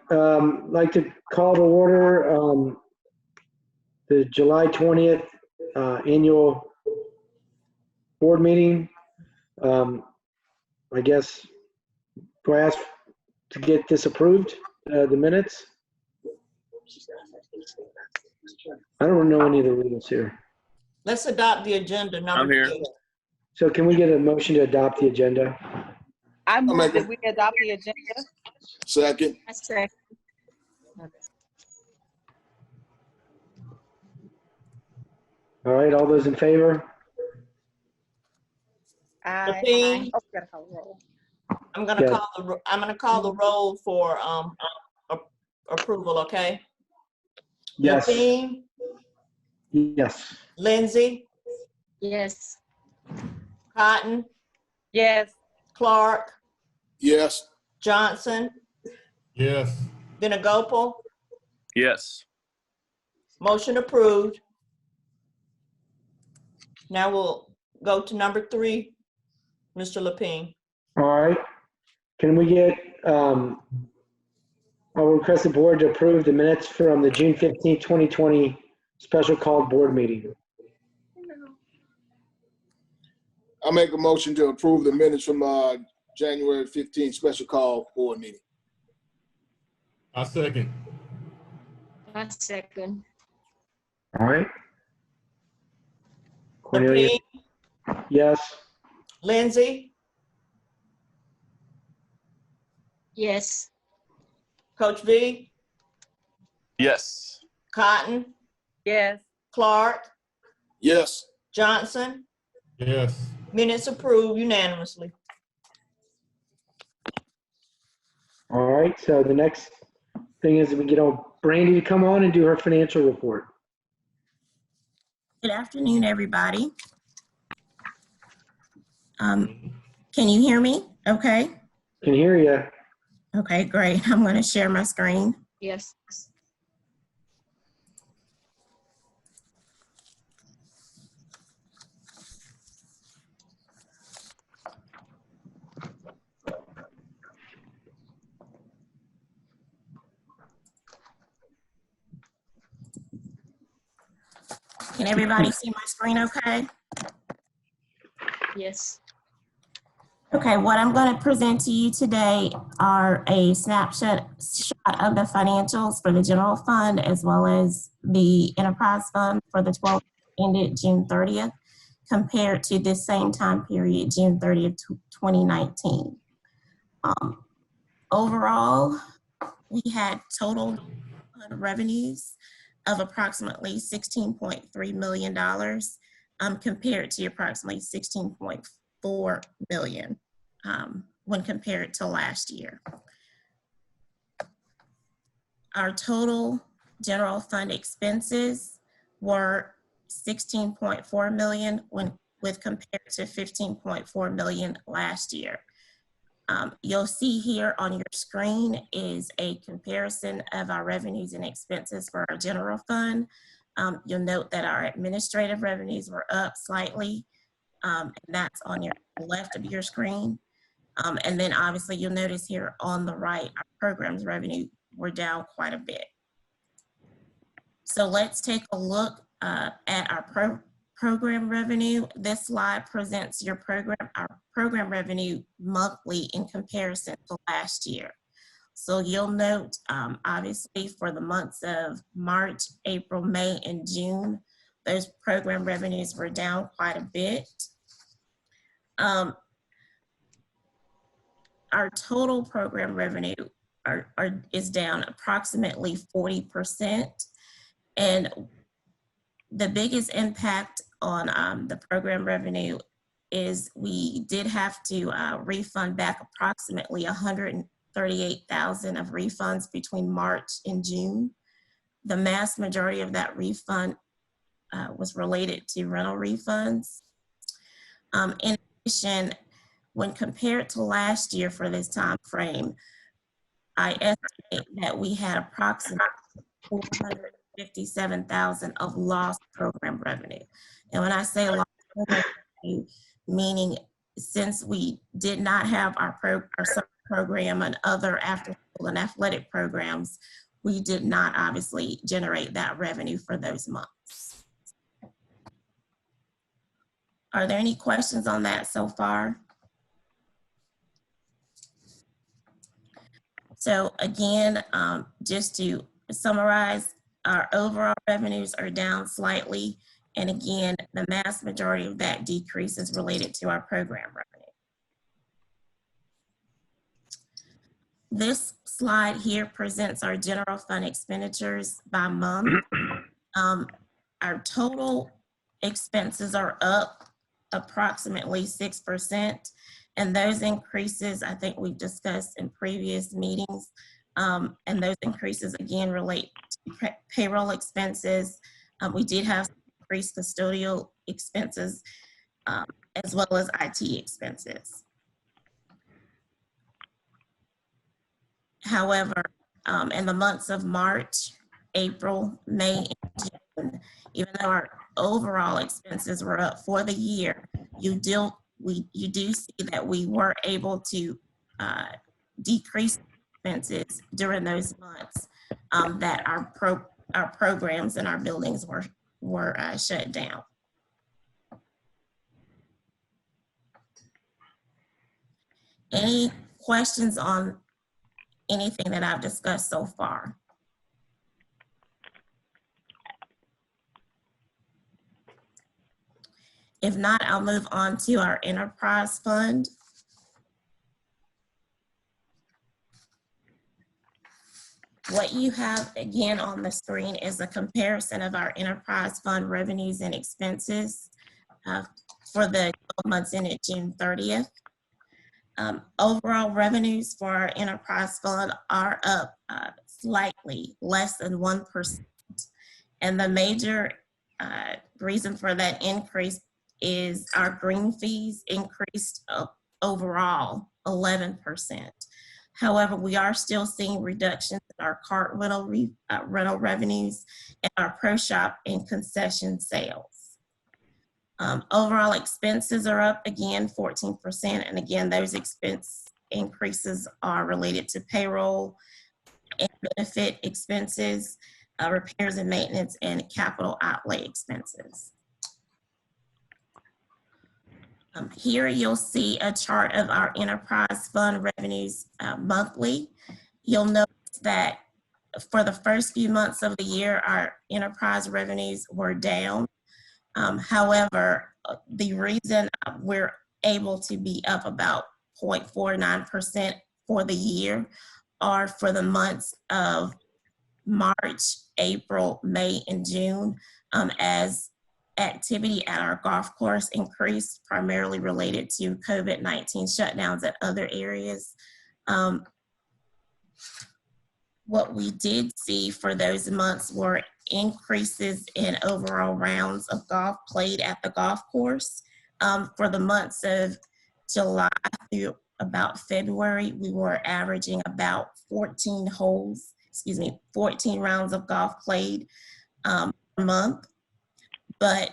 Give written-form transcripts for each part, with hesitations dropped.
like to call to order the July 20th annual board meeting. I guess, do I ask to get this approved, the minutes? I don't know any of the rules here. Let's adopt the agenda I'm number here. 2. So can we get a motion to adopt the agenda? I move make that it. we adopt the agenda. Second. I second. All right, all those in favor? Lapine? Oh, gotta call roll. I'm gonna Yeah. call the roll for approval, okay? Yes. Lapine, Yes. Lindsay, Yes. Cotton, Yes. Clark, Yes. Johnson, Yes. Venagopal. Yes. Motion approved. Now we'll go to number 3, Mr. Lapine. All right. Can we get, I'll request the board to approve the minutes from the June 15th, 2020 special called board meeting. I make a motion to approve the minutes from January 15th special call board meeting. I second. I second. All right. Cornelia, Lapine, yes. Lindsay, Yes. Coach V, Yes. Cotton, Yes. Clark, Yes. Johnson. Yes. Minutes approved unanimously. All right, so the next thing is we get Brandy to come on and do her financial report. Good afternoon, everybody. Can you hear me? Okay. Can hear you. Okay, great. I'm going to share my screen. Yes. Can everybody see my screen okay? Yes. Okay, what I'm going to present to you today are a snapshot of the financials for the general fund as well as the enterprise fund for the 12 ended June 30th compared to this same time period, June 30th, 2019. Overall, we had total revenues of approximately $16.3 million compared to approximately $16.4 million when compared to last year. Our total general fund expenses were $16.4 million with compared to $15.4 million last year. You'll see here on your screen is a comparison of our revenues and expenses for our general fund. You'll note that our administrative revenues were up slightly, and that's on your left of your screen. And then obviously you'll notice here on the right, our programs revenue were down quite a bit. So let's take a look at our program revenue. This slide presents our program revenue monthly in comparison to last year. So you'll note, obviously for the months of March, April, May, and June, those program revenues were down quite a bit. Our total program revenue is down approximately 40%. And the biggest impact on the program revenue is we did have to refund back approximately $138,000 of refunds between March and June. The mass majority of that refund was related to rental refunds. In addition, when compared to last year for this time frame, I estimate that we had approximately $457,000 of lost program revenue. And when I say lost program revenue, meaning since we did not have our summer program and other after basketball and athletic programs, we did not obviously generate that revenue for those months. Are there any questions on that so far? So again, just to summarize, our overall revenues are down slightly. And again, the vast majority of that decrease is related to our program revenue. This slide here presents our general fund expenditures by month. Our total expenses are up approximately 6%. And those increases, I think we've discussed in previous meetings. And those increases again relate to payroll expenses. We did have increased custodial expenses as well as IT expenses. However, in the months of March, April, May, and June, even though our overall expenses were up for the year, you do see that we were able to decrease expenses during those months that our programs and our buildings were shut down. Any questions on anything that I've discussed so far? If not, I'll move on to our enterprise fund. What you have again on the screen is a comparison of our enterprise fund revenues and expenses for the 12 months ended June 30th. Overall revenues for our enterprise fund are up slightly, less than 1%. And the major reason for that increase is our green fees increased overall 11%. However, we are still seeing reductions in our cart rental revenues and our pro shop and concession sales. Overall expenses are up again 14%, and again those expense increases are related to payroll and benefit expenses, repairs and maintenance, and capital outlay expenses. Here you'll see a chart of our enterprise fund revenues monthly. You'll notice that for the first few months of the year, our enterprise revenues were down. However, the reason we're able to be up about 0.49% for the year are for the months of March, April, May, and June, as activity at our golf course increased, primarily related to COVID-19 shutdowns at other areas. What we did see for those months were increases in overall rounds of golf played at the golf course. For the months of July through about February, we were averaging about 14 rounds of golf played per month. But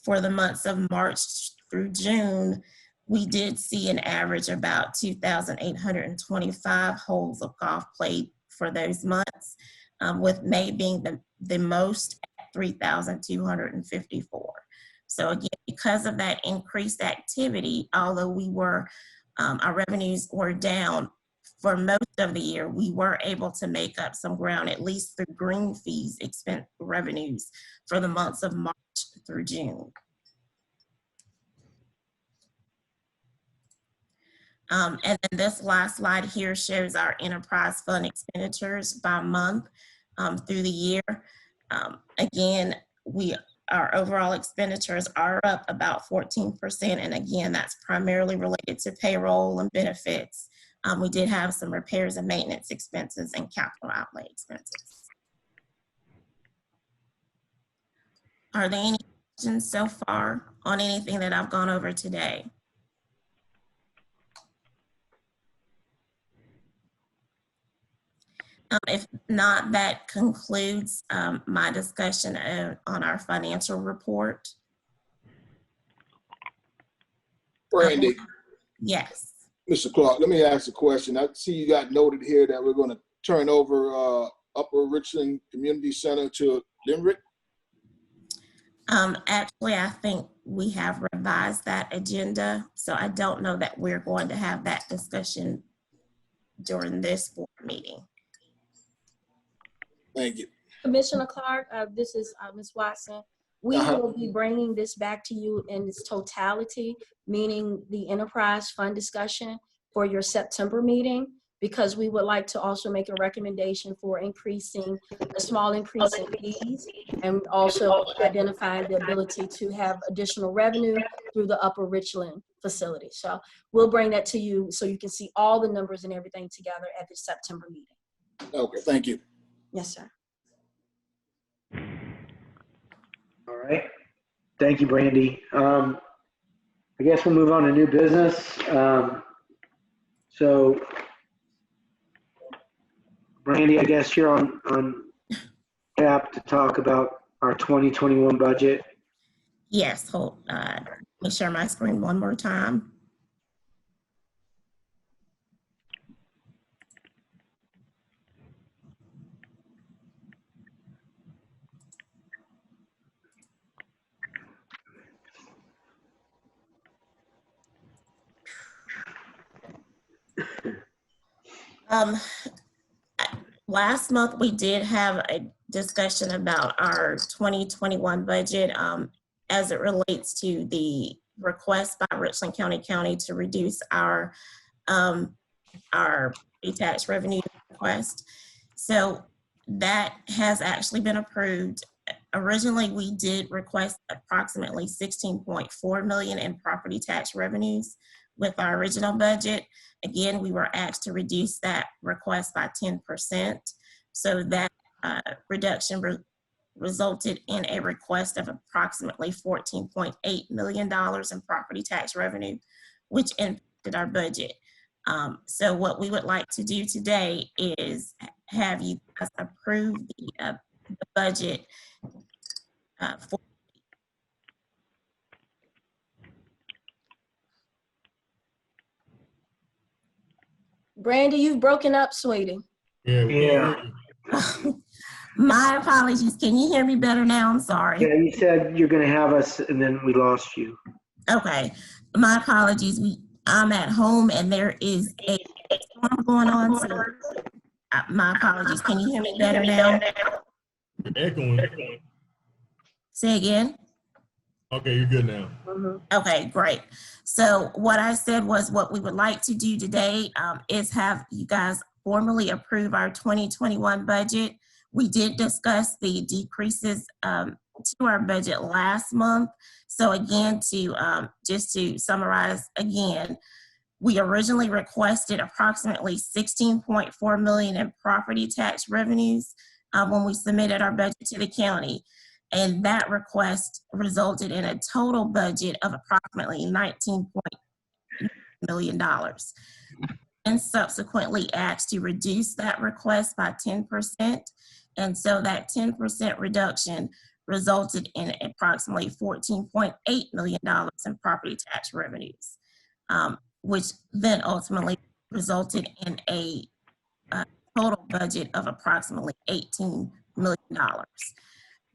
for the months of March through June, we did see an average about 2,825 holes of golf played for those months, with May being the most at 3,254. So again, because of that increased activity, although our revenues were down for most of the year, we were able to make up some ground, at least through green fees expense revenues for the months of March through June. And then this last slide here shows our enterprise fund expenditures by month through the year. Again, our overall expenditures are up about 14%. And again, that's primarily related to payroll and benefits. We did have some repairs and maintenance expenses and capital outlay expenses. Are there any questions so far on anything that I've gone over today? If not, that concludes my discussion on our financial report. Brandy, Yes. Mr. Clark, let me ask a question. I see you got noted here that we're going to turn over Upper Richland Community Center to Limerick. Actually, I think we have revised that agenda, so I don't know that we're going to have that discussion during this board meeting. Thank you. Commissioner Clark, this is Ms. Watson. We will be bringing this back to you in its totality, meaning the enterprise fund discussion for your September meeting, because we would like to also make a recommendation for increasing a small increase in fees and also identifying the ability to have additional revenue through the Upper Richland facility. So we'll bring that to you so you can see all the numbers and everything together at the September meeting. Okay, thank you. Yes, sir. All right. Thank you, Brandy. I guess we'll move on to new business. So, Brandy, I guess you're on tap to talk about our 2021 budget. Yes, hold, let me share my screen one more time. Last month, we did have a discussion about our 2021 budget as it relates to the request by Richland County to reduce our pre-tax revenue request. So that has actually been approved. Originally, we did request approximately 16.4 million in property tax revenues with our original budget. Again, we were asked to reduce that request by 10%. So that reduction resulted in a request of approximately $14.8 million in property tax revenue, which impacted our budget. So what we would like to do today is have you guys approve the budget for Brandy, you've broken up, sweetie. Yeah. my apologies. Can you hear me better now? I'm sorry. Yeah, you said you're going to have us, and then we lost you. Okay, my apologies. I'm at home and there is a storm going on, so my apologies. Can you hear me better now? You're echoing. Say again. Okay, you're good now. Okay, great. So what I said was what we would like to do today is have you guys formally approve our 2021 budget. We did discuss the decreases to our budget last month. So again, just to summarize again, we originally requested approximately 16.4 million in property tax revenues when we submitted our budget to the county. And that request resulted in a total budget of approximately $19 million. And subsequently asked to reduce that request by 10%. And so that 10% reduction resulted in approximately $14.8 million in property tax revenues, which then ultimately resulted in a total budget of approximately $18 million.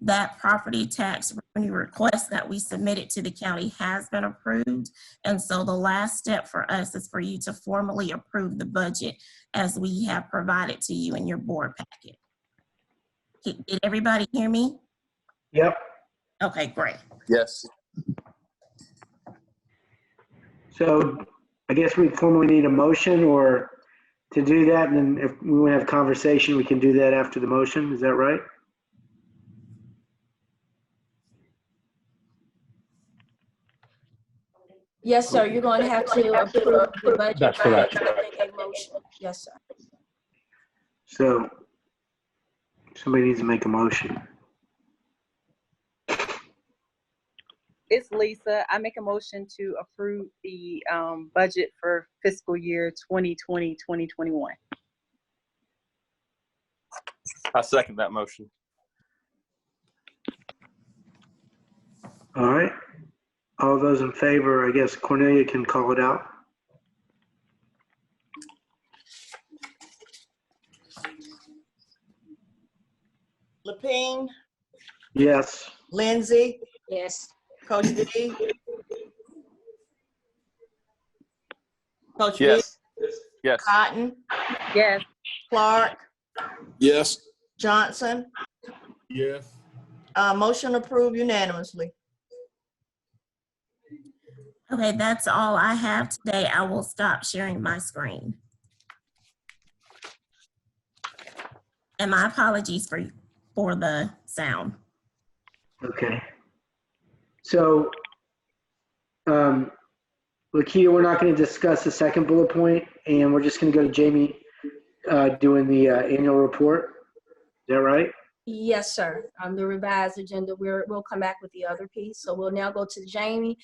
That property tax revenue request that we submitted to the county has been approved. And so the last step for us is for you to formally approve the budget as we have provided to you in your board packet. Did everybody hear me? Yep. Okay, great. Yes. So I guess we formally need a motion or to do that. And then if we want to have a conversation, we can do that after the motion. Is that right? Yes, sir. You're going to have to approve the budget. That's correct. Make a motion. Yes, sir. So somebody needs to make a motion. It's Lisa. I make a motion to approve the budget for fiscal year 2020, 2021. I second that motion. All right. All those in favor, I guess Cornelia can call it out. Yes. Lindsay, Yes. Coach V, Coach V, Yes. Yes. Cotton, Yes. Clark, Yes. Johnson. Yes. Motion approved unanimously. Okay, that's all I have today. I will stop sharing my screen. And my apologies for the sound. Okay. So, Lakia, we're not going to discuss the second bullet point, and we're just going to go to Jamie doing the annual report. Is that right? Yes, sir. The revised agenda, we'll come back with the other piece. So we'll now go to Jamie.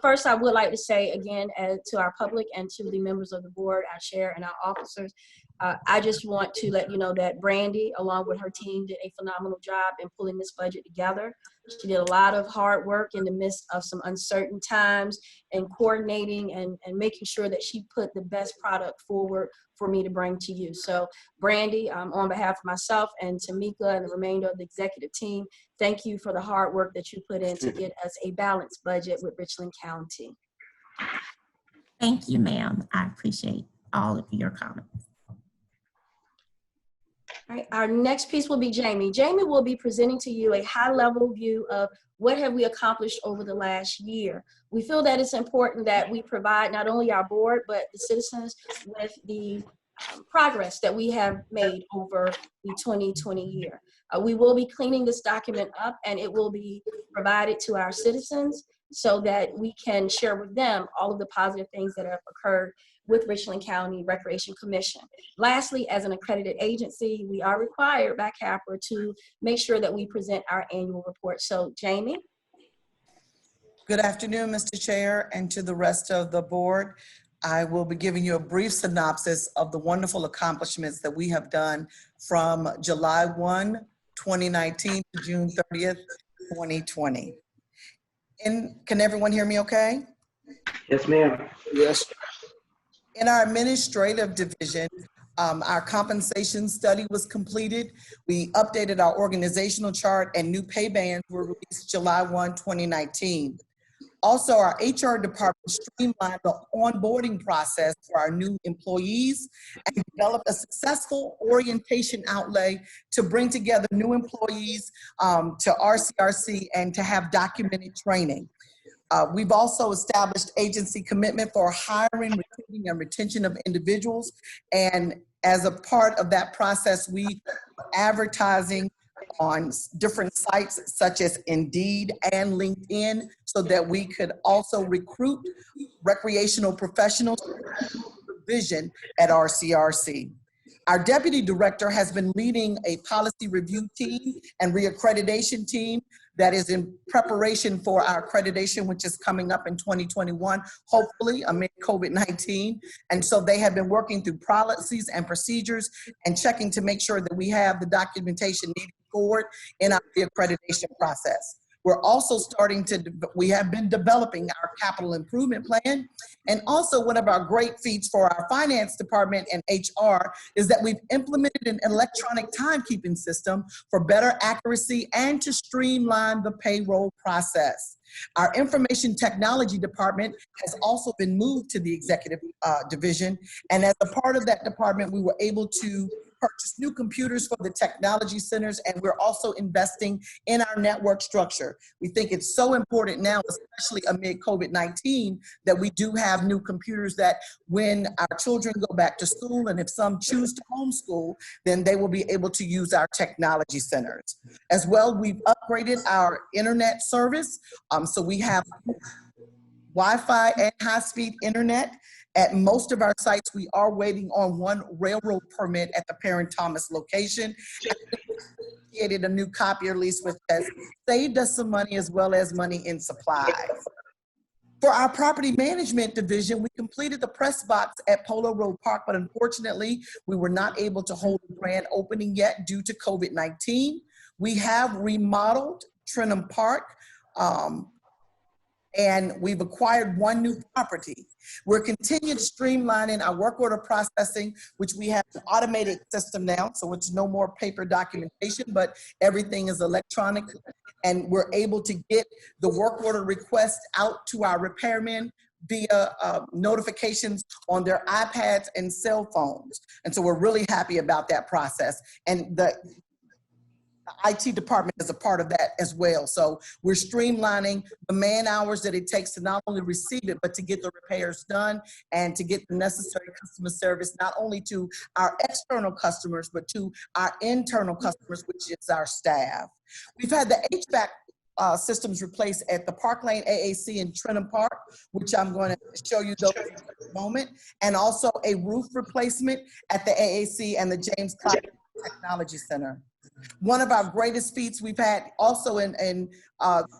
First, I would like to say again to our public and to the members of the board, our chair and our officers, I just want to let you know that Brandy, along with her team, did a phenomenal job in pulling this budget together. She did a lot of hard work in the midst of some uncertain times and coordinating and making sure that she put the best product forward for me to bring to you. So Brandy, on behalf of myself and Tamika and the remainder of the executive team, thank you for the hard work that you put in to get us a balanced budget with Richland County. Thank you, ma'am. I appreciate all of your comments. All right, our next piece will be Jamie. Jamie will be presenting to you a high-level view of what have we accomplished over the last year. We feel that it's important that we provide not only our board, but the citizens with the progress that we have made over the 2020 year. We will be cleaning this document up and it will be provided to our citizens so that we can share with them all of the positive things that have occurred with Richland County Recreation Commission. Lastly, as an accredited agency, we are required by CAPRA to make sure that we present our annual report. So Jamie. Good afternoon, Mr. Chair, and to the rest of the board. I will be giving you a brief synopsis of the wonderful accomplishments that we have done from July 1, 2019 to June 30th, 2020. Can everyone hear me okay? Yes, ma'am. Yes. In our administrative division, our compensation study was completed. We updated our organizational chart and new pay bands were released July 1, 2019. Also, our HR department streamlined the onboarding process for our new employees and developed a successful orientation outlay to bring together new employees to RCRC and to have documented training. We've also established agency commitment for hiring, recruiting, and retention of individuals. And as a part of that process, we are advertising on different sites such as Indeed and LinkedIn so that we could also recruit recreational professionals vision at RCRC. Our deputy director has been leading a policy review team and reaccreditation team that is in preparation for our accreditation, which is coming up in 2021, hopefully amid COVID-19. And so they have been working through policies and procedures and checking to make sure that we have the documentation needed forward in our reaccreditation process. We're also we have been developing our capital improvement plan. And also one of our great feats for our finance department and HR is that we've implemented an electronic timekeeping system for better accuracy and to streamline the payroll process. Our information technology department has also been moved to the executive division. And as a part of that department, we were able to purchase new computers for the technology centers, and we're also investing in our network structure. We think it's so important now, especially amid COVID-19, that we do have new computers that when our children go back to school, and if some choose to homeschool, then they will be able to use our technology centers. As well, we've upgraded our internet service, so we have Wi-Fi and high-speed internet. At most of our sites, we are waiting on one railroad permit at the Perrin Thomas location. We created a new copier lease, which has saved us some money as well as money in supplies. For our property management division, we completed the press box at Polo Road Park, but unfortunately, we were not able to hold a grand opening yet due to COVID-19. We have remodeled Trenham Park, and we've acquired one new property. We're continuing streamlining our work order processing, which we have an automated system now, so it's no more paper documentation, but everything is electronic, and we're able to get the work order request out to our repairmen via notifications on their iPads and cell phones. And so we're really happy about that process. And the IT department is a part of that as well. So we're streamlining the man hours that it takes to not only receive it, but to get the repairs done and to get the necessary customer service, not only to our external customers, but to our internal customers, which is our staff. We've had the HVAC systems replaced at the Park Lane AAC in Trenton Park, which I'm going to show you those in a moment, and also a roof replacement at the AAC and the James Clyde Technology Center. One of our greatest feats we've had also in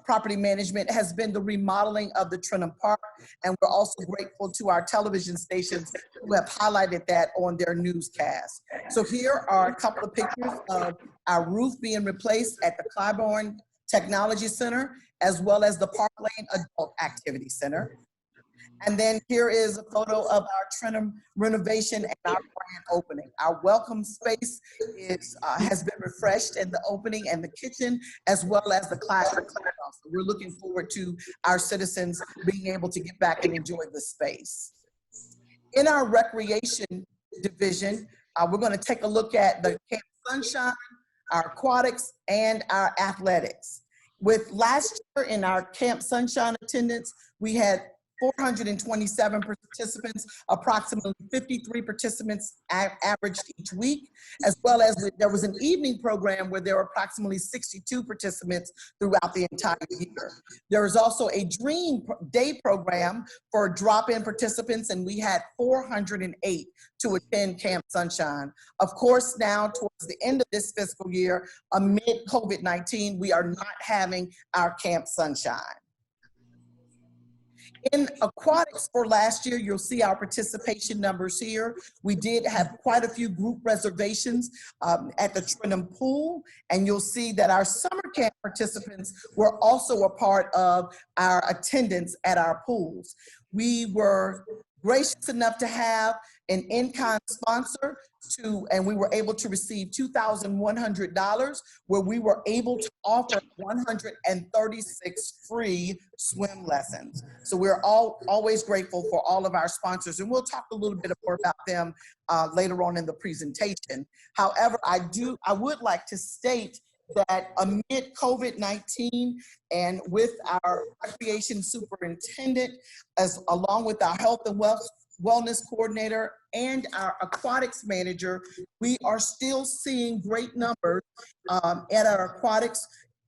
property management has been the remodeling of the Trenton Park, and we're also grateful to our television stations who have highlighted that on their newscast. So here are a couple of pictures of our roof being replaced at the Clybourne Technology Center, as well as the Park Lane Adult Activity Center. And then here is a photo of our Trenton renovation and our grand opening. Our welcome space has been refreshed in the opening, and the kitchen, as well as the classroom. So we're looking forward to our citizens being able to get back and enjoy the space. In our recreation division, we're going to take a look at the Camp Sunshine, our aquatics, and our athletics. With last year in our Camp Sunshine attendance, we had 427 participants, approximately 53 participants averaged each week, as well as there was an evening program where there were approximately 62 participants throughout the entire year. There was also a Dream Day program for drop-in participants, and we had 408 to attend Camp Sunshine. Of course, now towards the end of this fiscal year, amid COVID-19, we are not having our Camp Sunshine. In aquatics for last year, you'll see our participation numbers here. We did have quite a few group reservations at the Trenton Pool, and you'll see that our summer camp participants were also a part of our attendance at our pools. We were gracious enough to have an in-kind sponsor and we were able to receive $2,100, where we were able to offer 136 free swim lessons. So we're always grateful for all of our sponsors, and we'll talk a little bit more about them later on in the presentation. However, I would like to state that amid COVID-19 and with our recreation superintendent, along with our health and wellness coordinator and our aquatics manager, we are still seeing great numbers at our aquatics,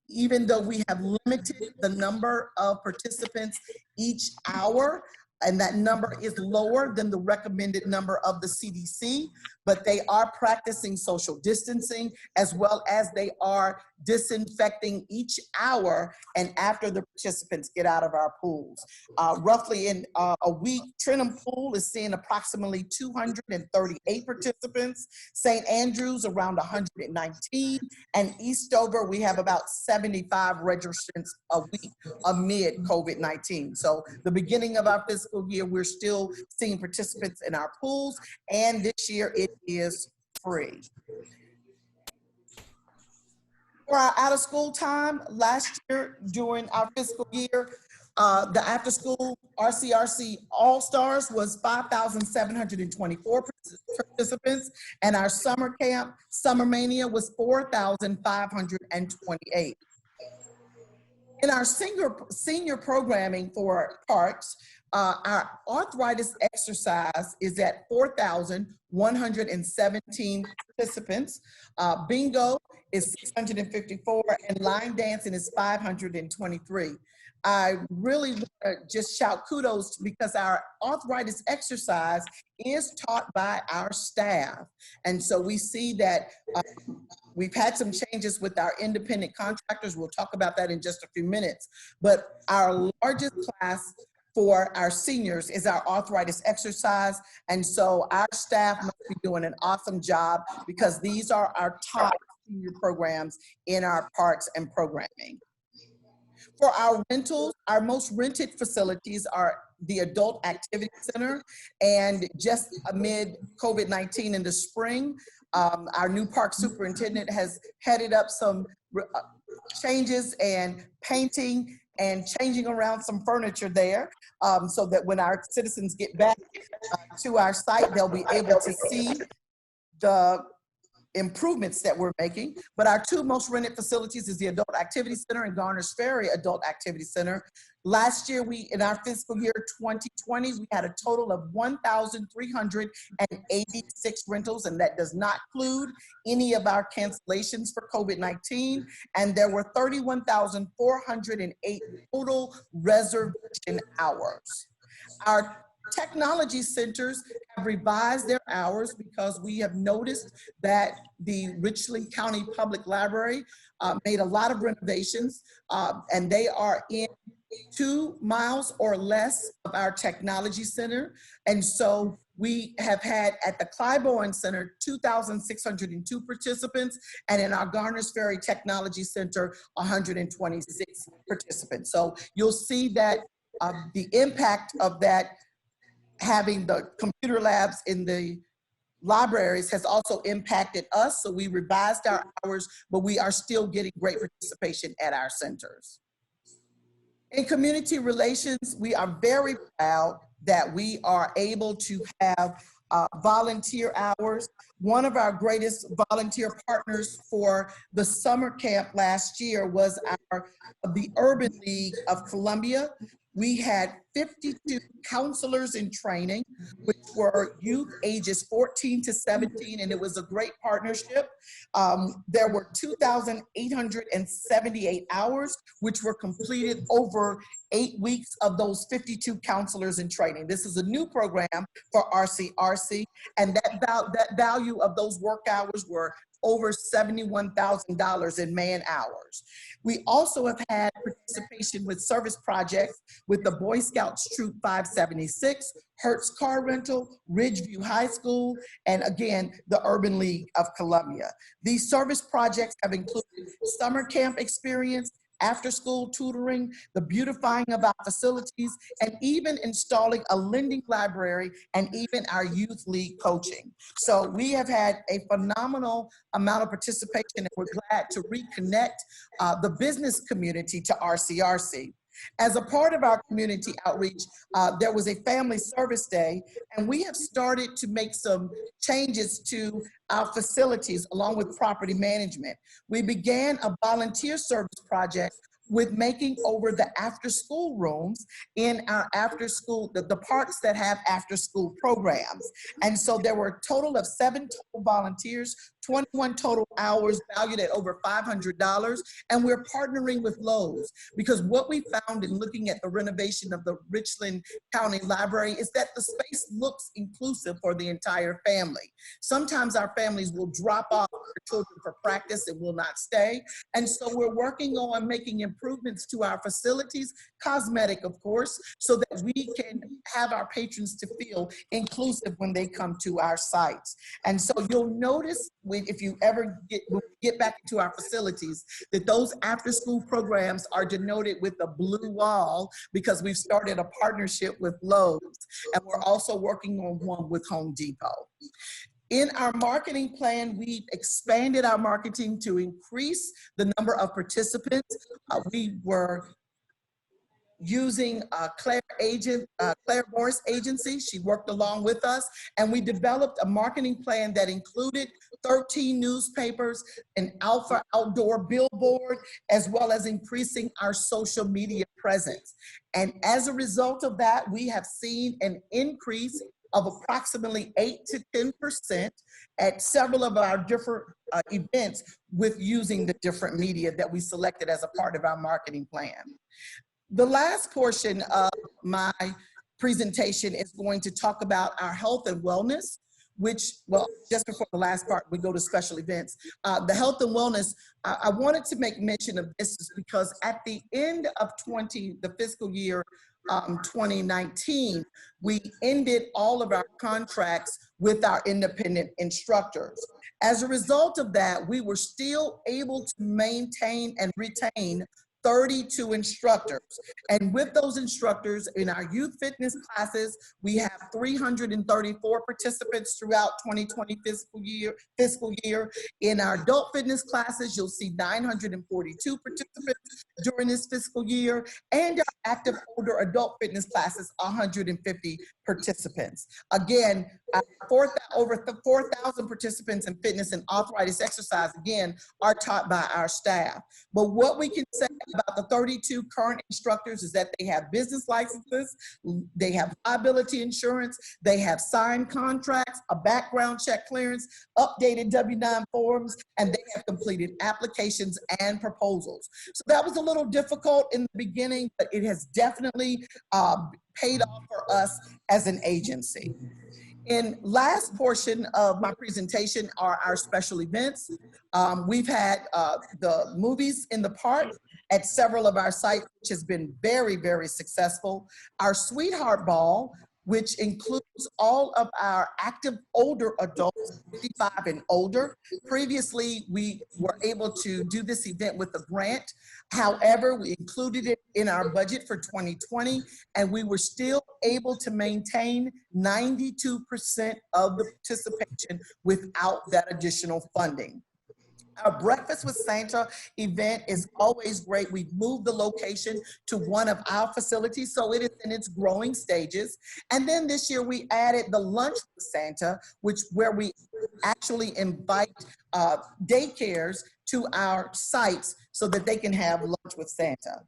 even though we have limited the number of participants each hour. And that number is lower than the recommended number of the CDC, but they are practicing social distancing, as well as they are disinfecting each hour and after the participants get out of our pools. Roughly in a week, Trenton Pool is seeing approximately 238 participants, St. Andrews around 119, and Eastover, we have about 75 registrants a week amid COVID-19. So the beginning of our fiscal year, we're still seeing participants in our pools, and this year it is free. For our out of school time, last year during our fiscal year, the after school RCRC All-Stars was 5,724 participants, and our summer camp, Summer Mania, was 4,528. In our senior programming for parks, our arthritis exercise is at 4,117 participants. Bingo is 654, and line dancing is 523. I really want to just shout kudos because our arthritis exercise is taught by our staff. And so we see that we've had some changes with our independent contractors. We'll talk about that in just a few minutes. But our largest class for our seniors is our arthritis exercise. And so our staff must be doing an awesome job because these are our top senior programs in our parks and programming. For our rentals, our most rented facilities are the Adult Activity Center, and just amid COVID-19 in the spring, our new park superintendent has headed up some changes and painting and changing around some furniture there, so that when our citizens get back to our site, they'll be able to see the improvements that we're making. But our two most rented facilities is the Adult Activity Center and Garner's Ferry Adult Activity Center. Last year, in our fiscal year 2020, we had a total of 1,386 rentals, and that does not include any of our cancellations for COVID-19. And there were 31,408 total reservation hours. Our technology centers have revised their hours because we have noticed that the Richland County Public Library made a lot of renovations, and they are in 2 miles or less of our technology center. And so we have had at the Clybourne Center 2,602 participants, and in our Garner's Ferry Technology Center 126 participants. So you'll see that the impact of that, having the computer labs in the libraries, has also impacted us. So we revised our hours, but we are still getting great participation at our centers. In community relations, we are very proud that we are able to have volunteer hours. One of our greatest volunteer partners for the summer camp last year was the Urban League of Columbia. We had 52 counselors in training, which were youth ages 14 to 17, and it was a great partnership. There were 2,878 hours, which were completed over 8 weeks of those 52 counselors in training. This is a new program for RCRC, and that value of those work hours were over $71,000 in man hours. We also have had participation with service projects with the Boy Scouts Troop 576, Hertz Car Rental, Ridgeview High School, and again, the Urban League of Columbia. These service projects have included summer camp experience, after-school tutoring, the beautifying of our facilities, and even installing a lending library, and even our youth league coaching. So we have had a phenomenal amount of participation, and we're glad to reconnect the business community to RCRC. As a part of our community outreach, there was a family service day, and we have started to make some changes to our facilities along with property management. We began a volunteer service project with making over the after-school rooms in our after-school, the parks that have after-school programs. And so there were a total of 7 total volunteers, 21 total hours valued at over $500. And we're partnering with Lowe's, because what we found in looking at the renovation of the Richland County Library is that the space looks inclusive for the entire family. Sometimes our families will drop off their children for practice and will not stay. And so we're working on making improvements to our facilities, cosmetic of course, so that we can have our patrons to feel inclusive when they come to our sites. And so you'll notice if you ever get back into our facilities, that those after school programs are denoted with a blue wall, because we've started a partnership with Lowe's, and we're also working on one with Home Depot. In our marketing plan, we expanded our marketing to increase the number of participants. We were using Claire Morris Agency. She worked along with us, and we developed a marketing plan that included 13 newspapers, an Alpha outdoor billboard, as well as increasing our social media presence. And as a result of that, we have seen an increase of approximately 8 to 10% at several of our different events with using the different media that we selected as a part of our marketing plan. The last portion of my presentation is going to talk about our health and wellness, which, well, just before the last part, we go to special events. The health and wellness, I wanted to make mention of this because at the end of the fiscal year 2019, we ended all of our contracts with our independent instructors. As a result of that, we were still able to maintain and retain 32 instructors. And with those instructors in our youth fitness classes, we have 334 participants throughout 2020 fiscal year. In our adult fitness classes, you'll see 942 participants during this fiscal year, and our active older adult fitness classes, 150 participants. Again, over 4,000 participants in fitness and arthritis exercise, again, are taught by our staff. But what we can say about the 32 current instructors is that they have business licenses, they have liability insurance, they have signed contracts, a background check clearance, updated W-9 forms, and they have completed applications and proposals. So that was a little difficult in the beginning, but it has definitely paid off for us as an agency. In last portion of my presentation are our special events. We've had the movies in the park at several of our sites, which has been very, very successful. Our Sweetheart Ball, which includes all of our active older adults, 55 and older. Previously, we were able to do this event with a grant. However, we included it in our budget for 2020, and we were still able to maintain 92% of the participation without that additional funding. Our Breakfast with Santa event is always great. We've moved the location to one of our facilities, so it is in its growing stages. And then this year we added the Lunch with Santa, where we actually invite daycares to our sites so that they can have lunch with Santa.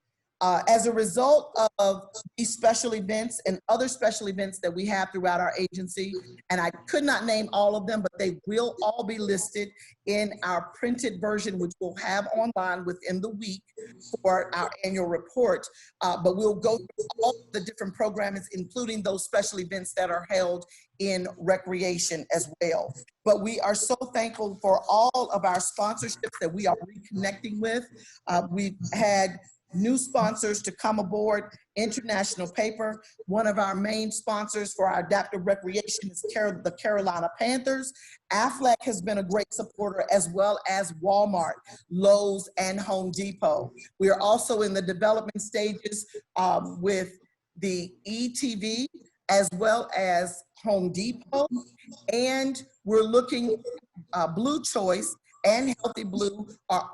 As a result of these special events and other special events that we have throughout our agency, and I could not name all of them, but they will all be listed in our printed version, which we'll have online within the week for our annual report. But we'll go through all the different programs, including those special events that are held in recreation as well. But we are so thankful for all of our sponsorships that we are reconnecting with. We've had new sponsors to come aboard. International Paper, one of our main sponsors for our adaptive recreation is the Carolina Panthers. Aflac has been a great supporter, as well as Walmart, Lowe's, and Home Depot. We are also in the development stages with the ETV, as well as Home Depot, and we're looking Blue Choice and Healthy Blue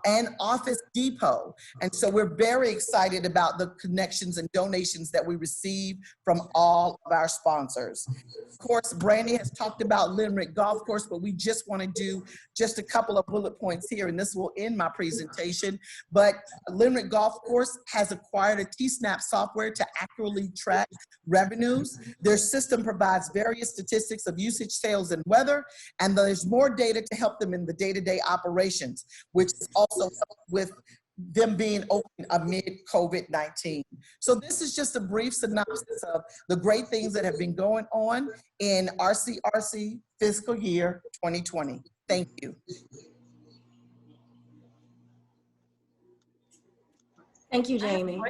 and Office Depot. And so we're very excited about the connections and donations that we receive from all of our sponsors. Of course, Brandy has talked about Limerick Golf Course, but we just want to do just a couple of bullet points here, and this will end my presentation. But Limerick Golf Course has acquired a T-SNAP software to accurately track revenues. Their system provides various statistics of usage, sales, and weather, and there's more data to help them in the day-to-day operations, which is also with them being open amid COVID-19. So this is just a brief synopsis of the great things that have been going on in RCRC fiscal year 2020. Thank you. Thank you, Jamie.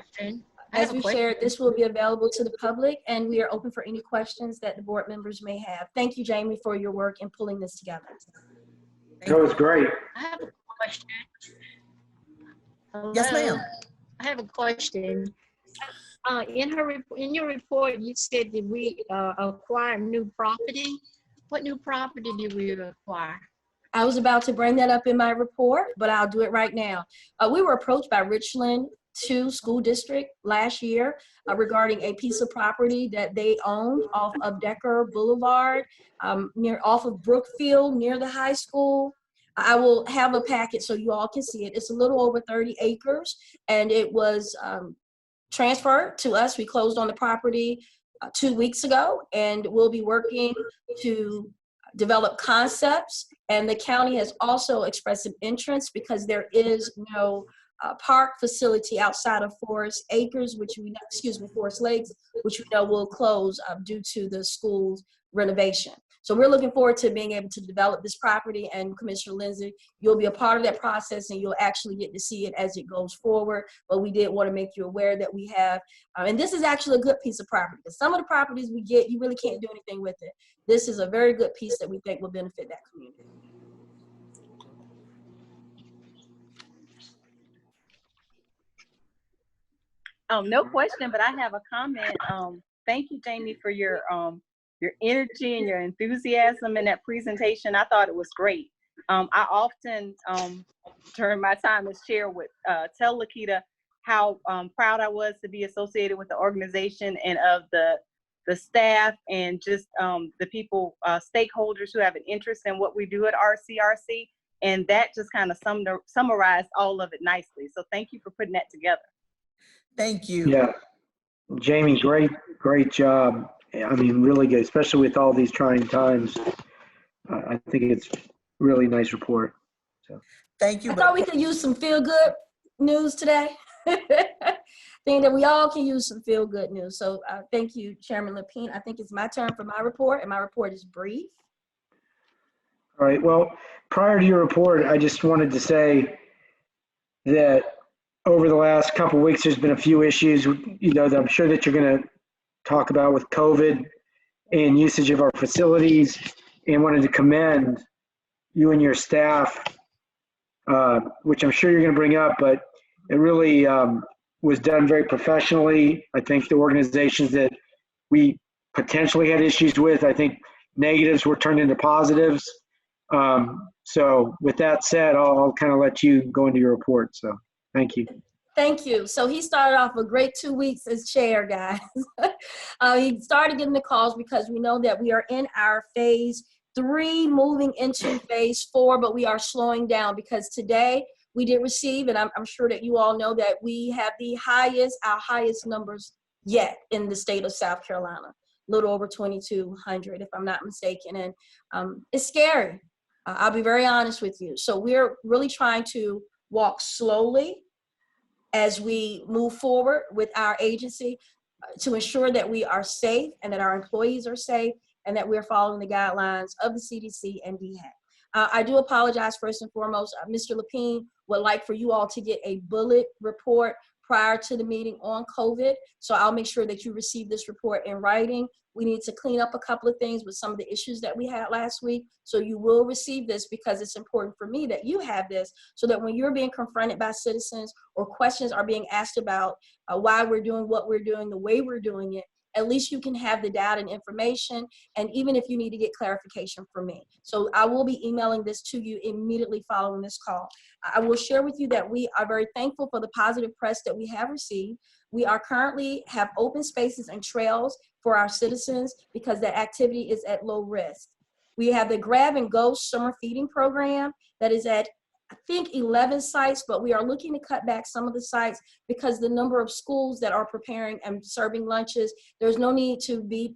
I have As a we question. shared, this will be available to the public, and we are open for any questions that the board members may have. Thank you, Jamie, for your work in pulling this together. That was great. I have a question. Yes, Hello? ma'am. I have a question. In your report, you said that we acquire new property. What new property did we acquire? I was about to bring that up in my report, but I'll do it right now. We were approached by Richland 2 School District last year regarding a piece of property that they owned off of Decker Boulevard, off of Brookfield, near the high school. I will have a packet so you all can see it. It's a little over 30 acres, and it was transferred to us. We closed on the property 2 weeks ago, and we'll be working to develop concepts. And the county has also expressed an interest because there is no park facility outside of Forest Acres, Forest Lakes, which we know will close due to the school's renovation. So we're looking forward to being able to develop this property, and Commissioner Lindsay, you'll be a part of that process, and you'll actually get to see it as it goes forward. But we did want to make you aware that we have, and this is actually a good piece of property, because some of the properties we get, you really can't do anything with it. This is a very good piece that we think will benefit that community. No question, but I have a comment. Thank you, Jamie, for your energy and your enthusiasm in that presentation. I thought it was great. I often, during my time as chair, would tell Lakita how proud I was to be associated with the organization and of the staff and just the people, stakeholders who have an interest in what we do at RCRC. And that just kind of summarized all of it nicely. So thank you for putting that together. Thank you. Yeah, Jamie, great job. I mean, really good, especially with all these trying times. I think it's really nice report. So Thank you. I thought we could use some feel-good news today. Think that we all can use some feel-good news. So thank you, Chairman Lapine. I think it's my turn for my report, and my report is brief. All right, well, prior to your report, I just wanted to say that over the last couple of weeks, there's been a few issues, that I'm sure that you're going to talk about with COVID and usage of our facilities, and wanted to commend you and your staff, which I'm sure you're going to bring up, but it really was done very professionally. I think the organizations that we potentially had issues with, I think negatives were turned into positives. So with that said, I'll kind of let you go into your report. So thank you. Thank you. So he started off a great 2 weeks as chair, guys. He started getting the calls because we know that we are in our phase 3, moving into phase 4, but we are slowing down because today we did receive, and I'm sure that you all know that we have our highest numbers yet in the state of South Carolina, a little over 2,200, if I'm not mistaken. And it's scary. I'll be very honest with you. So we're really trying to walk slowly as we move forward with our agency to ensure that we are safe and that our employees are safe and that we're following the guidelines of the CDC and DHEC. I do apologize first and foremost. Mr. Lapine would like for you all to get a bullet report prior to the meeting on COVID. So I'll make sure that you receive this report in writing. We need to clean up a couple of things with some of the issues that we had last week. So you will receive this because it's important for me that you have this so that when you're being confronted by citizens or questions are being asked about why we're doing what we're doing, the way we're doing it, at least you can have the data and information, and even if you need to get clarification from me. So I will be emailing this to you immediately following this call. I will share with you that we are very thankful for the positive press that we have received. We are currently have open spaces and trails for our citizens because that activity is at low risk. We have the Grab and Go summer feeding program that is at, I think, 11 sites, but we are looking to cut back some of the sites because the number of schools that are preparing and serving lunches, there's no need to be,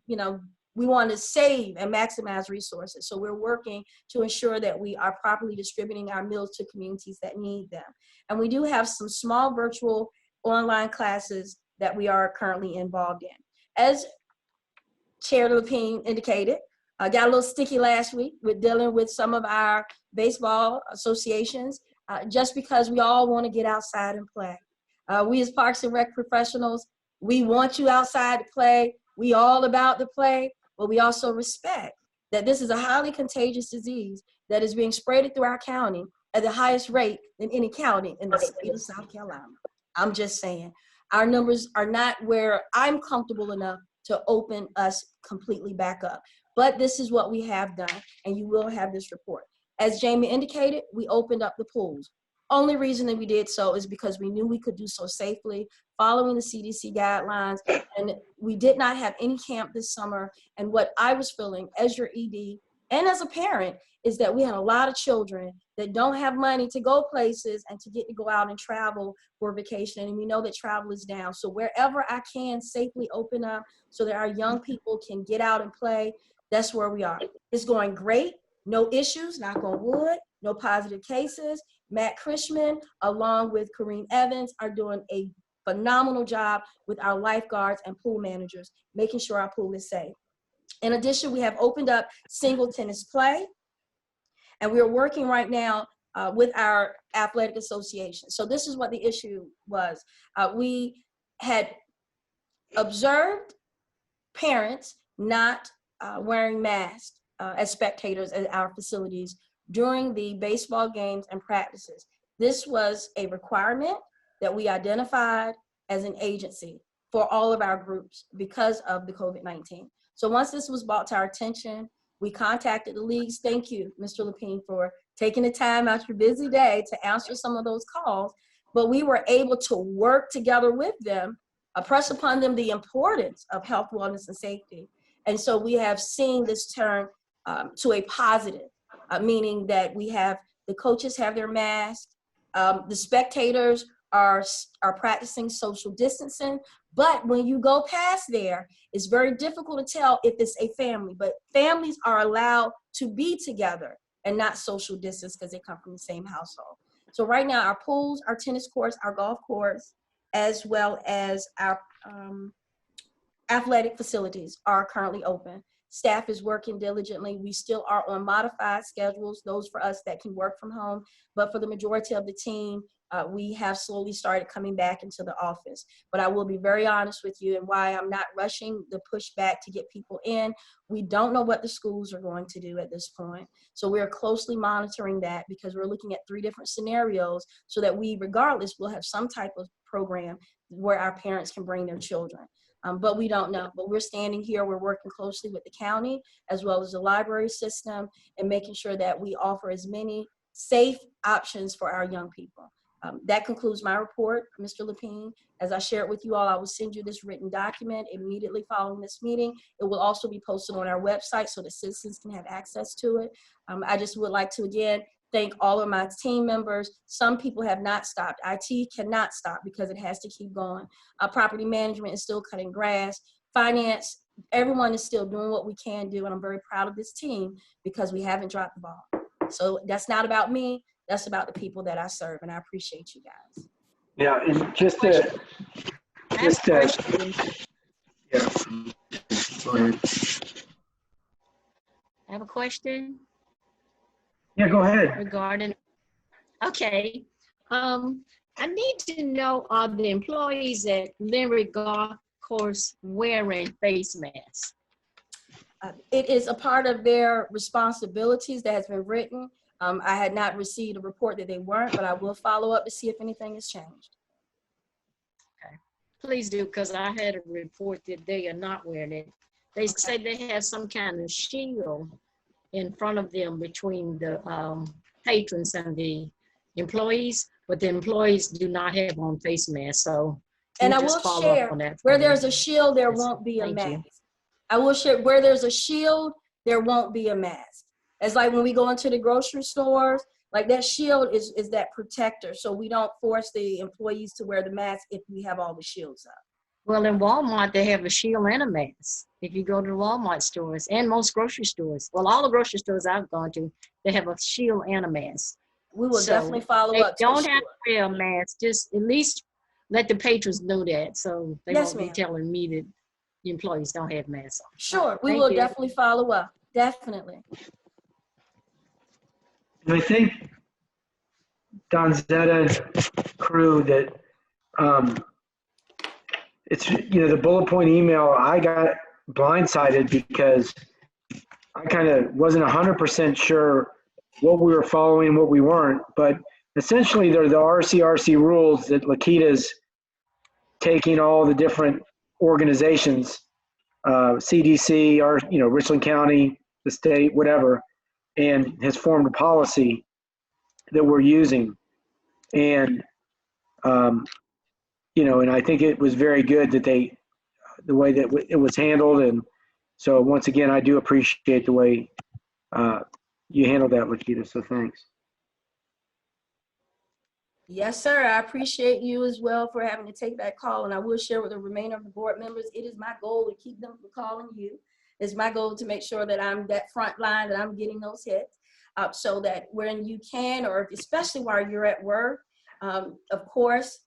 we want to save and maximize resources. So we're working to ensure that we are properly distributing our meals to communities that need them. And we do have some small virtual online classes that we are currently involved in. As Chair Lapine indicated, I got a little sticky last week with dealing with some of our baseball associations, just because we all want to get outside and play. We as Parks and Rec professionals, we want you outside to play. We all about the play, but we also respect that this is a highly contagious disease that is being spread through our county at the highest rate than any county in the state of South Carolina. I'm just saying, our numbers are not where I'm comfortable enough to open us completely back up. But this is what we have done, and you will have this report. As Jamie indicated, we opened up the pools. Only reason that we did so is because we knew we could do so safely, following the CDC guidelines, and we did not have any camp this summer. And what I was feeling as your ED and as a parent is that we had a lot of children that don't have money to go places and to get to go out and travel for vacation. And we know that travel is down. So wherever I can safely open up so that our young people can get out and play, that's where we are. It's going great. No issues, knock on wood, no positive cases. Matt Krishman, along with Kareem Evans, are doing a phenomenal job with our lifeguards and pool managers, making sure our pool is safe. In addition, we have opened up single tennis play, and we are working right now with our athletic association. So this is what the issue was. We had observed parents not wearing masks as spectators at our facilities during the baseball games and practices. This was a requirement that we identified as an agency for all of our groups because of the COVID-19. So once this was brought to our attention, we contacted the leagues. Thank you, Mr. Lapine, for taking the time out your busy day to answer some of those calls. But we were able to work together with them, press upon them the importance of health, wellness, and safety. And so we have seen this turn to a positive, meaning that we have the coaches have their masks, the spectators are practicing social distancing. But when you go past there, it's very difficult to tell if it's a family. But families are allowed to be together and not social distance because they come from the same household. So right now, our pools, our tennis courts, our golf courts, as well as our athletic facilities are currently open. Staff is working diligently. We still are on modified schedules, those for us that can work from home. But for the majority of the team, we have slowly started coming back into the office. But I will be very honest with you, and why I'm not rushing the pushback to get people in. We don't know what the schools are going to do at this point. So we're closely monitoring that because we're looking at 3 different scenarios so that we, regardless, will have some type of program where our parents can bring their children. But we don't know. But we're standing here, we're working closely with the county as well as the library system and making sure that we offer as many safe options for our young people. That concludes my report, Mr. Lapine. As I shared with you all, I will send you this written document immediately following this meeting. It will also be posted on our website so that citizens can have access to it. I just would like to, again, thank all of my team members. Some people have not stopped. IT cannot stop because it has to keep going. Property management is still cutting grass. Finance, everyone is still doing what we can do, and I'm very proud of this team because we haven't dropped the ball. So that's not about me. That's about the people that I serve, and I appreciate you guys. Yeah, and just I yeah. Go ahead. have a question Yeah, go ahead. regarding, okay. I need to know, are the employees at Limerick Golf Course wearing face masks? It is a part of their responsibilities that has been written. I had not received a report that they weren't, but I will follow up to see if anything has changed. Okay. Please do, because I had a report that they are not wearing it. They say they have some kind of shield in front of them between the patrons and the employees, but the employees do not have on face masks. So And I will just follow share, up on that. where there's a shield, there won't be a Thank you. mask. I will share, where there's a shield, there won't be a mask. It's like when we go into the grocery stores, like that shield is that protector. So we don't force the employees to wear the mask if we have all the shields up. Well, in Walmart, they have a shield and a mask. If you go to the Walmart stores and most grocery stores, well, all the grocery stores I've gone to, they have a shield and a mask. We will definitely follow up. They don't have to wear a mask. Just at least let the patrons know that, so they won't be telling me that the employees don't have masks on. Sure, we will definitely follow up. Definitely. And I think Donzetta crew that it's, the bullet point email, I got blindsided because I kind of wasn't 100% sure what we were following, what we weren't. But essentially, they're the RCRC rules that Lakita's taking all the different organizations, CDC, or Richland County, the state, whatever, and has formed a policy that we're using. And and I think it was very good that the way that it was handled. And so once again, I do appreciate the way you handled that, Lakita, so thanks. Yes, sir. I appreciate you as well for having to take that call. And I will share with the remainder of the board members, it is my goal to keep them from calling you. It's my goal to make sure that I'm that front line, that I'm getting those hits so that when you can, or especially while you're at work, of course,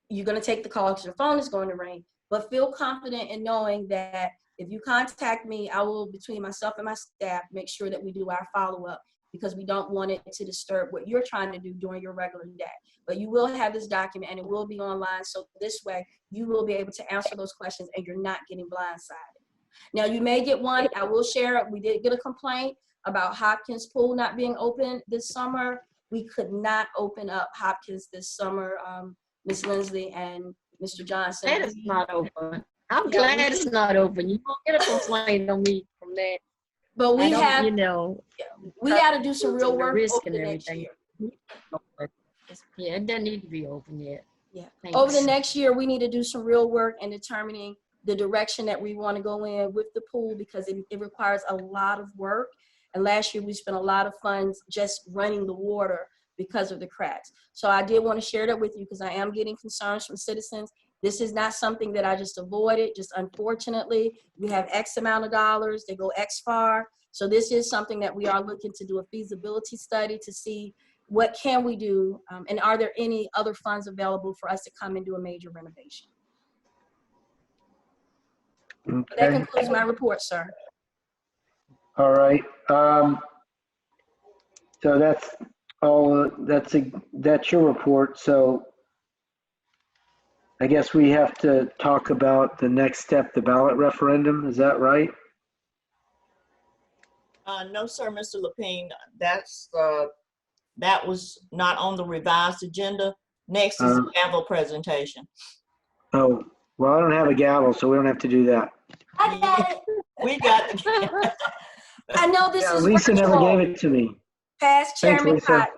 you're going to take the call because your phone is going to ring, but feel confident in knowing that if you contact me, I will, between myself and my staff, make sure that we do our follow-up because we don't want it to disturb what you're trying to do during your regular day. But you will have this document and it will be online. So this way you will be able to answer those questions and you're not getting blindsided. Now you may get one, I will share it. We did get a complaint about Hopkins Pool not being open this summer. We could not open up Hopkins this summer, Ms. Lindsley, and Mr. Johnson. That is not open. I'm glad it's not open. You won't get a complaint on me from that. But we I don't, have, you know, we got to do some real the work risk over and the next everything. year. Yeah, it doesn't need to be open yet. Yeah. Thanks. Over the next year, we need to do some real work in determining the direction that we want to go in with the pool because it requires a lot of work. And last year we spent a lot of funds just running the water because of the cracks. So I did want to share that with you because I am getting concerns from citizens. This is not something that I just avoided. Just unfortunately, we have X amount of dollars. They go X far. So this is something that we are looking to do a feasibility study to see what can we do and are there any other funds available for us to come and do a major renovation. Okay. That concludes my report, sir. All right. So that's all. That's your report. So I guess we have to talk about the next step, the ballot referendum. Is that right? No, sir, Mr. Lapine. That was not on the revised agenda. Next is the gavel presentation. Oh, well, I don't have a gavel, so we don't have to do that. I got it. We got the I know this Yeah, is Lisa never virtual. gave it to me. Past Thanks, Chairman Lisa.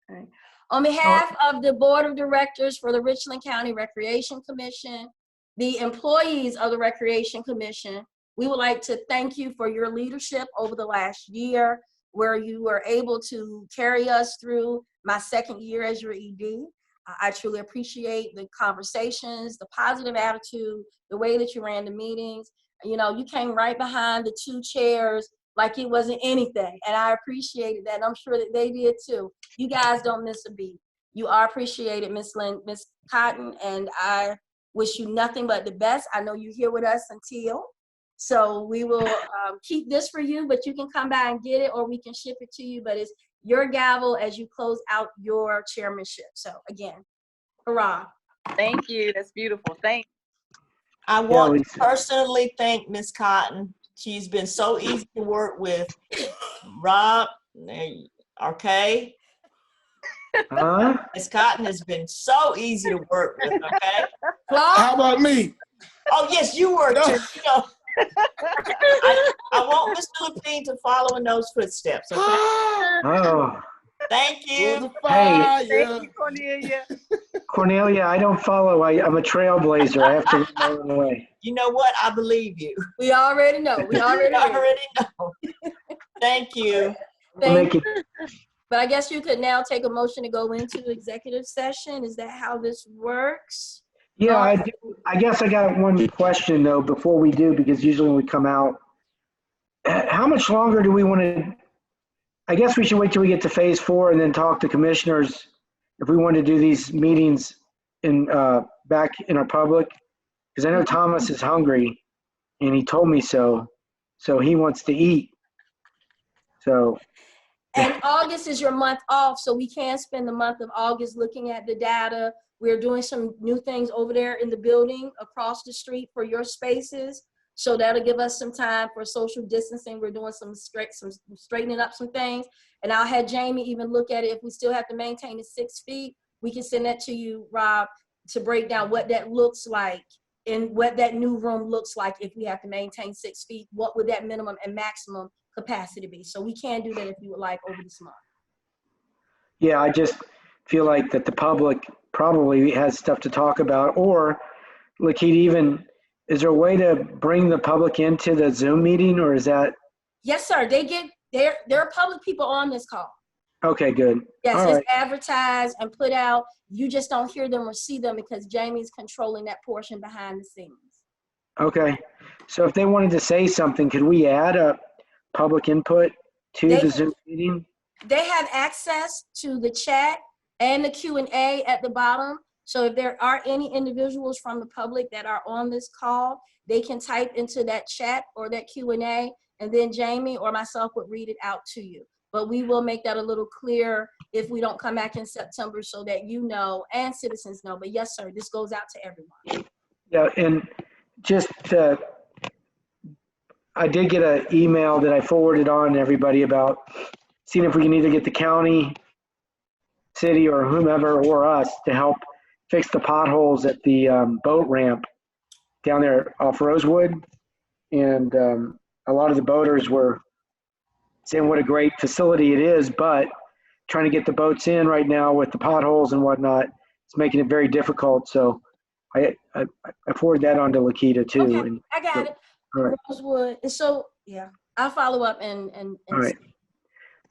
Cotton. On behalf of the Board of Directors for the Richland County Recreation Commission, the employees of the Recreation Commission, we would like to thank you for your leadership over the last year, where you were able to carry us through my second year as your ED. I truly appreciate the conversations, the positive attitude, the way that you ran the meetings. You know, you came right behind the two chairs like it wasn't anything. And I appreciated that. And I'm sure that they did too. You guys don't miss a beat. You are appreciated, Miss Cotton, and I wish you nothing but the best. I know you're here with us until, so we will keep this for you, but you can come by and get it or we can ship it to you, but it's your gavel as you close out your chairmanship. So again, hurrah. Thank you. That's beautiful. Thank I want to personally thank Ms. Cotton. She's been so easy to work with. Rob, okay? Ms. Cotton has been so easy to work with, okay? How about me? Oh, yes, you were too. You know, I want Mr. Lapine to follow in those footsteps, okay? Oh. Thank you. Hey. Thank you, Cornelia. Cornelia, I don't follow. I'm a trailblazer. I have to lead my own way. You know what? I believe you. We already know. We already know. Thank you. Thank you. But I guess you could now take a motion to go into executive session. Is that how this works? Yeah, I guess I got one question though before we do, because usually when we come out, how much longer do we want to? I guess we should wait till we get to phase 4 and then talk to commissioners if we want to do these meetings in back in our public, because I know Thomas is hungry and he told me so he wants to eat. So. And August is your month off, so we can spend the month of August looking at the data. We're doing some new things over there in the building across the street for your spaces. So that'll give us some time for social distancing. We're doing some straightening up some things. And I'll have Jamie even look at it. If we still have to maintain the 6 feet, we can send that to you, Rob, to break down what that looks like and what that new room looks like if we have to maintain 6 feet. What would that minimum and maximum capacity be? So we can do that if you would like over this month. Yeah, I just feel like that the public probably has stuff to talk about, or like is there a way to bring the public into the Zoom meeting, or is that? Yes, sir. There are public people on this call. Okay, good. Yes, all it's right. advertised and put out. You just don't hear them or see them because Jamie's controlling that portion behind the scenes. Okay, so if they wanted to say something, could we add a public input to the Zoom meeting? They have access to the chat and the Q&A at the bottom. So if there are any individuals from the public that are on this call, they can type into that chat or that Q&A, and then Jamie or myself would read it out to you. But we will make that a little clearer if we don't come back in September, so that you know and citizens know. But yes, sir, this goes out to everyone. Yeah, and just I did get an email that I forwarded on to everybody about seeing if we can either get the county, city, or whomever, or us to help fix the potholes at the boat ramp down there off Rosewood. And a lot of the boaters were saying what a great facility it is, but trying to get the boats in right now with the potholes and whatnot, it's making it very difficult. So I forward that on to Lakita too. Okay, And I got it. all right. Rosewood. And so, yeah, I'll follow up and All right.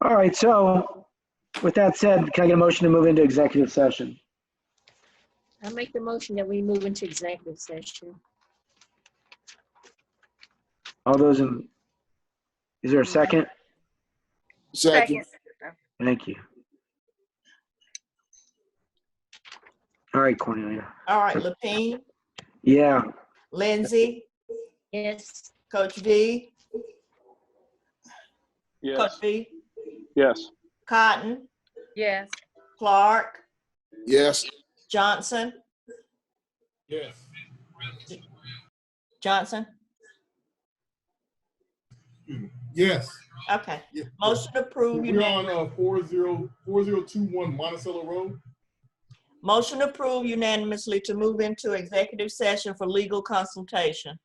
All right. So with that said, can I get a motion to move into executive session? I make the motion that we move into executive session. All those in, is there a second? Second. Thank you. All right, Cornelia. All right, Lapine, Yeah. Lindsay, Yes. Coach V, Coach Yes. V, Yes. Cotton, Yes. Clark, Yes. Johnson, Yes. Johnson. Yes. Okay. Yeah. Motion approved. We're on 4021 Monticello Road. Motion approved unanimously to move into executive session for legal consultation.